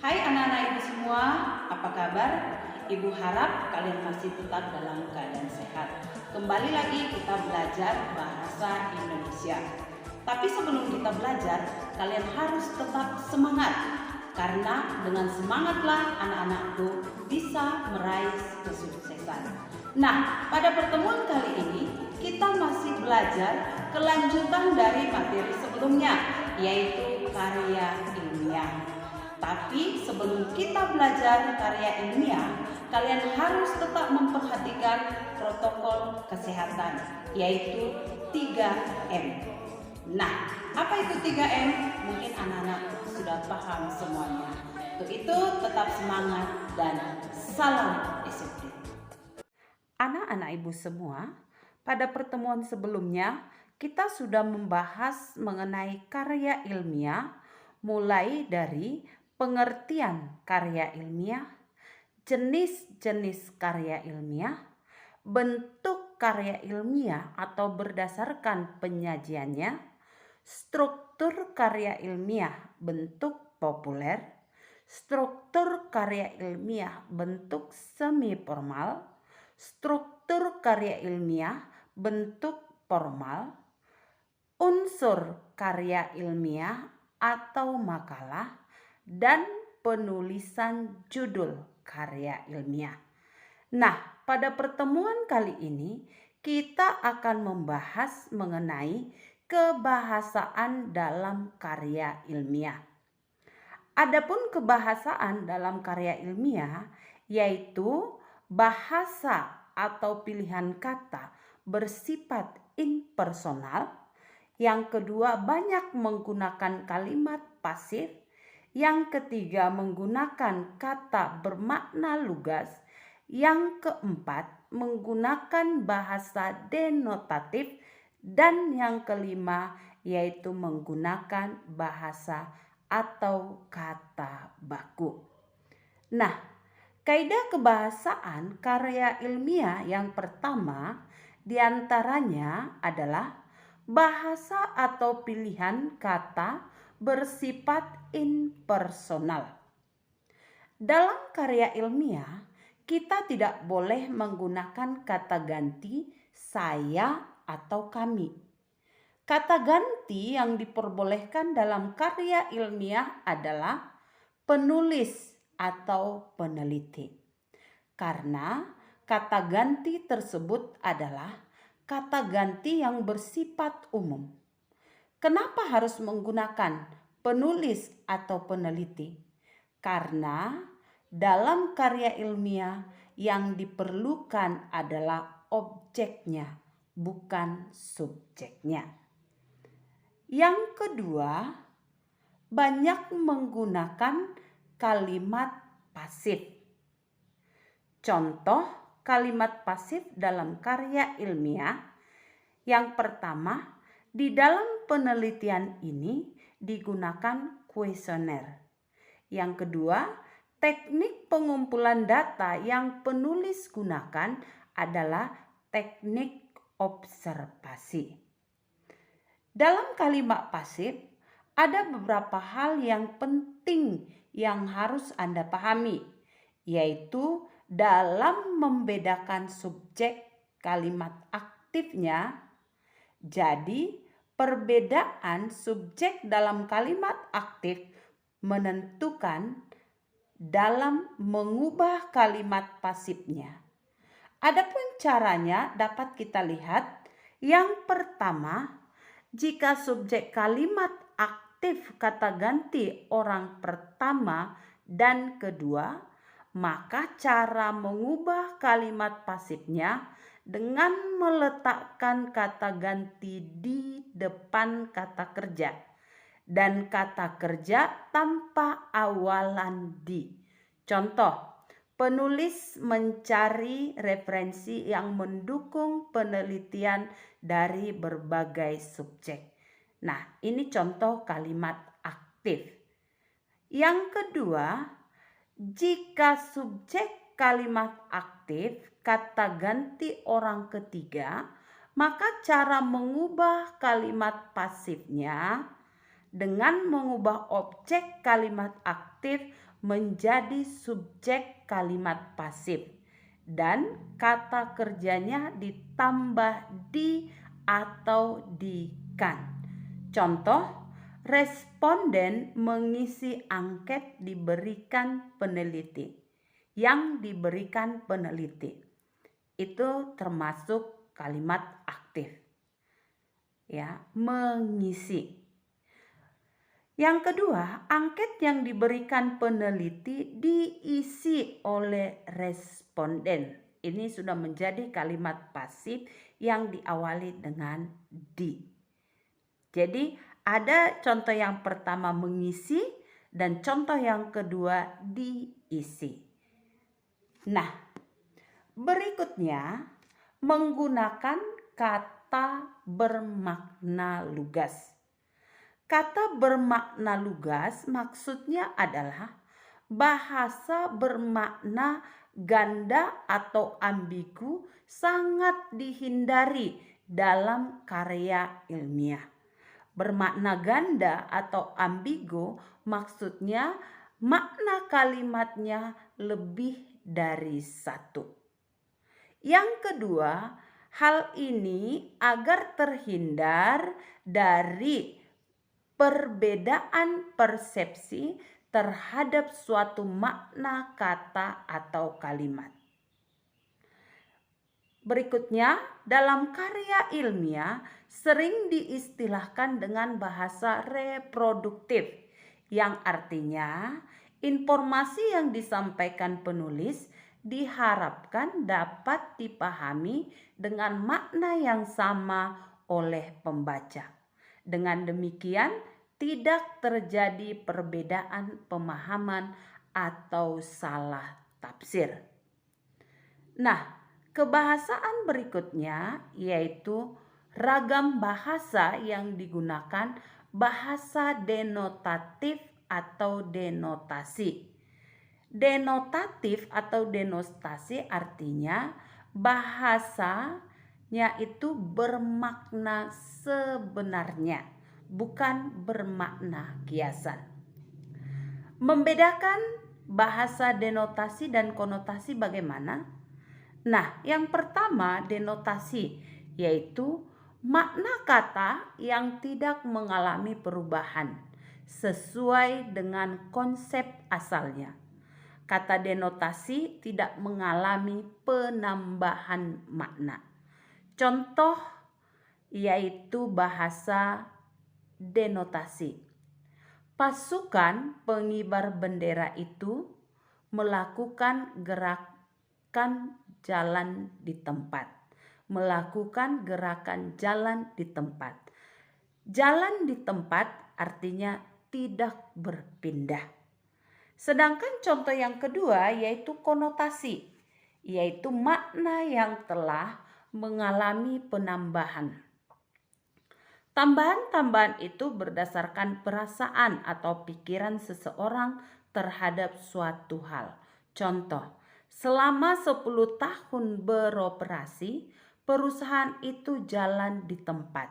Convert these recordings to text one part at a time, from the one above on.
Hai anak-anak ibu semua, apa kabar? Ibu harap kalian masih tetap dalam keadaan sehat. Kembali lagi kita belajar bahasa Indonesia. Tapi sebelum kita belajar, kalian harus tetap semangat. Karena dengan semangatlah anak-anakku bisa meraih kesuksesan. Nah, pada pertemuan kali ini kita masih belajar kelanjutan dari materi sebelumnya, yaitu karya ilmiah. Tapi sebelum kita belajar karya ilmiah, kalian harus tetap memperhatikan protokol kesehatan, yaitu 3M. Nah, apa itu 3M? Mungkin anak-anak sudah paham semuanya. Untuk itu tetap semangat dan salam disiplin. Anak-anak ibu semua, pada pertemuan sebelumnya kita sudah membahas mengenai karya ilmiah, mulai dari pengertian karya ilmiah, jenis-jenis karya ilmiah, bentuk karya ilmiah atau berdasarkan penyajiannya, struktur karya ilmiah bentuk populer, struktur karya ilmiah bentuk semi formal, struktur karya ilmiah bentuk formal, unsur karya ilmiah atau makalah, dan penulisan judul karya ilmiah. Nah, pada pertemuan kali ini kita akan membahas mengenai kebahasaan dalam karya ilmiah. Adapun kebahasaan dalam karya ilmiah yaitu bahasa atau pilihan kata bersifat impersonal. Yang kedua, banyak menggunakan kalimat pasif. Yang ketiga, menggunakan kata bermakna lugas. Yang keempat, menggunakan bahasa denotatif. Dan yang kelima, yaitu menggunakan bahasa atau kata baku. Nah, kaidah kebahasaan karya ilmiah yang pertama diantaranya adalah bahasa atau pilihan kata bersifat impersonal. Dalam karya ilmiah, kita tidak boleh menggunakan kata ganti saya atau kami. Kata ganti yang diperbolehkan dalam karya ilmiah adalah penulis atau peneliti. Karena kata ganti tersebut adalah kata ganti yang bersifat umum. Kenapa harus menggunakan penulis atau peneliti? Karena dalam karya ilmiah yang diperlukan adalah objeknya, bukan subjeknya. Yang kedua, banyak menggunakan kalimat pasif. Contoh kalimat pasif dalam karya ilmiah. Yang pertama, di dalam penelitian ini digunakan kuesioner. Yang kedua, teknik pengumpulan data yang penulis gunakan adalah teknik observasi. Dalam kalimat pasif, ada beberapa hal yang penting yang harus Anda pahami, yaitu dalam membedakan subjek kalimat aktifnya. Jadi, perbedaan subjek dalam kalimat aktif menentukan dalam mengubah kalimat pasifnya. Adapun caranya dapat kita lihat. Yang pertama, jika subjek kalimat aktif kata ganti orang pertama dan kedua, maka cara mengubah kalimat pasifnya dengan meletakkan kata ganti di depan kata kerja dan kata kerja tanpa awalan di. Contoh, penulis mencari referensi yang mendukung penelitian dari berbagai subjek. Nah, ini contoh kalimat aktif. Yang kedua, jika subjek kalimat aktif kata ganti orang ketiga, maka cara mengubah kalimat pasifnya dengan mengubah objek kalimat aktif menjadi subjek kalimat pasif dan kata kerjanya ditambah di atau di kan. Contoh, responden mengisi angket yang diberikan peneliti. Itu termasuk kalimat aktif. Ya, mengisi. Yang kedua, angket yang diberikan peneliti diisi oleh responden. Ini sudah menjadi kalimat pasif yang diawali dengan di. Jadi ada contoh yang pertama mengisi dan contoh yang kedua diisi. Nah, berikutnya menggunakan kata bermakna lugas. Kata bermakna lugas maksudnya adalah bahasa bermakna ganda atau ambigu sangat dihindari dalam karya ilmiah. Bermakna ganda atau ambigu maksudnya makna kalimatnya lebih dari satu. Yang kedua, hal ini agar terhindar dari perbedaan persepsi terhadap suatu makna kata atau kalimat. Berikutnya, dalam karya ilmiah sering diistilahkan dengan bahasa reproduktif, yang artinya informasi yang disampaikan penulis diharapkan dapat dipahami dengan makna yang sama oleh pembaca. Dengan demikian, tidak terjadi perbedaan pemahaman atau salah tafsir. Nah, kebahasaan berikutnya yaitu ragam bahasa yang digunakan bahasa denotatif atau denotasi. Denotatif atau denotasi artinya bahasanya itu bermakna sebenarnya, bukan bermakna kiasan. Membedakan bahasa denotasi dan konotasi bagaimana? Nah, yang pertama denotasi, yaitu makna kata yang tidak mengalami perubahan sesuai dengan konsep asalnya. Kata denotasi tidak mengalami penambahan makna. Contoh yaitu bahasa denotasi. Pasukan pengibar bendera itu melakukan gerakan jalan di tempat. Melakukan gerakan jalan di tempat. Jalan di tempat artinya tidak berpindah. Sedangkan contoh yang kedua yaitu konotasi, yaitu makna yang telah mengalami penambahan. Tambahan-tambahan itu berdasarkan perasaan atau pikiran seseorang terhadap suatu hal. Contoh, selama 10 tahun beroperasi, perusahaan itu jalan di tempat.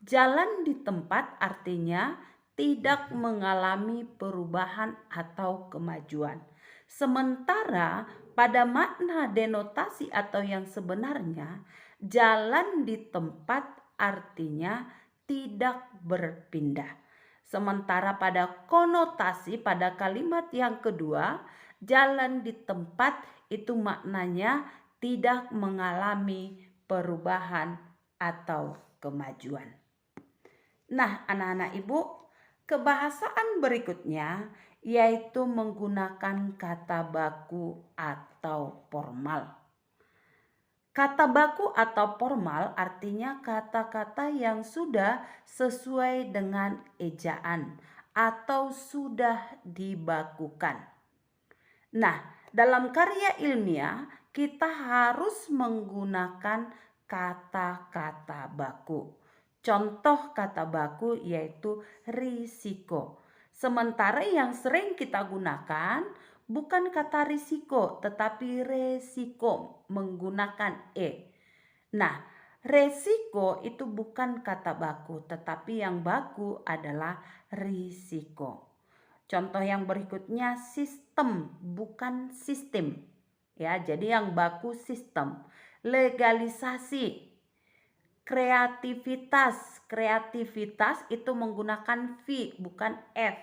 Jalan di tempat artinya tidak mengalami perubahan atau kemajuan. Sementara pada makna denotasi atau yang sebenarnya, jalan di tempat artinya tidak berpindah. Sementara pada konotasi pada kalimat yang kedua, jalan di tempat itu maknanya tidak mengalami perubahan atau kemajuan. Nah, anak-anak ibu, kebahasaan berikutnya yaitu menggunakan kata baku atau formal. Kata baku atau formal artinya kata-kata yang sudah sesuai dengan ejaan atau sudah dibakukan. Nah, dalam karya ilmiah kita harus menggunakan kata-kata baku. Contoh kata baku yaitu risiko. Sementara yang sering kita gunakan bukan kata risiko tetapi resiko menggunakan e. Nah, resiko itu bukan kata baku tetapi yang baku adalah risiko. Contoh yang berikutnya sistem, bukan sistem. Ya, jadi yang baku sistem. Legalisasi, kreativitas. Kreativitas itu menggunakan V, bukan F.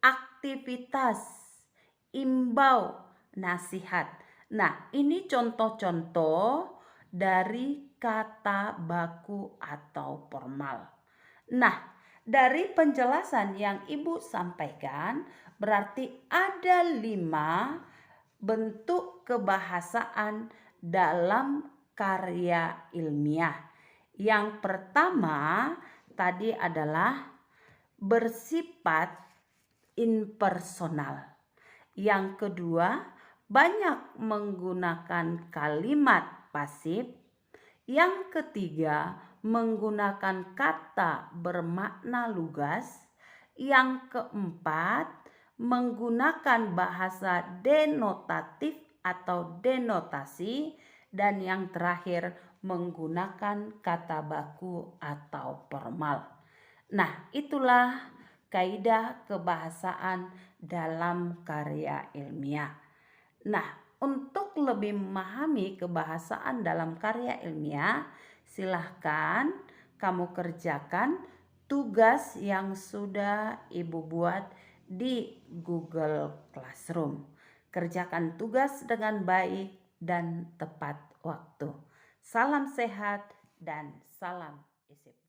Aktivitas, imbau, nasihat. Nah, ini contoh-contoh dari kata baku atau formal. Nah, dari penjelasan yang Ibu sampaikan, berarti ada 5 bentuk kebahasaan dalam karya ilmiah. Yang pertama tadi adalah bersifat impersonal. Yang kedua, banyak menggunakan kalimat pasif. Yang ketiga, menggunakan kata bermakna lugas. Yang keempat, menggunakan bahasa denotatif atau denotasi. Dan yang terakhir, menggunakan kata baku atau formal. Nah, itulah kaidah kebahasaan dalam karya ilmiah. Nah, untuk lebih memahami kebahasaan dalam karya ilmiah, silahkan kamu kerjakan tugas yang sudah Ibu buat di Google Classroom. Kerjakan tugas dengan baik dan tepat waktu. Salam sehat dan salam isi.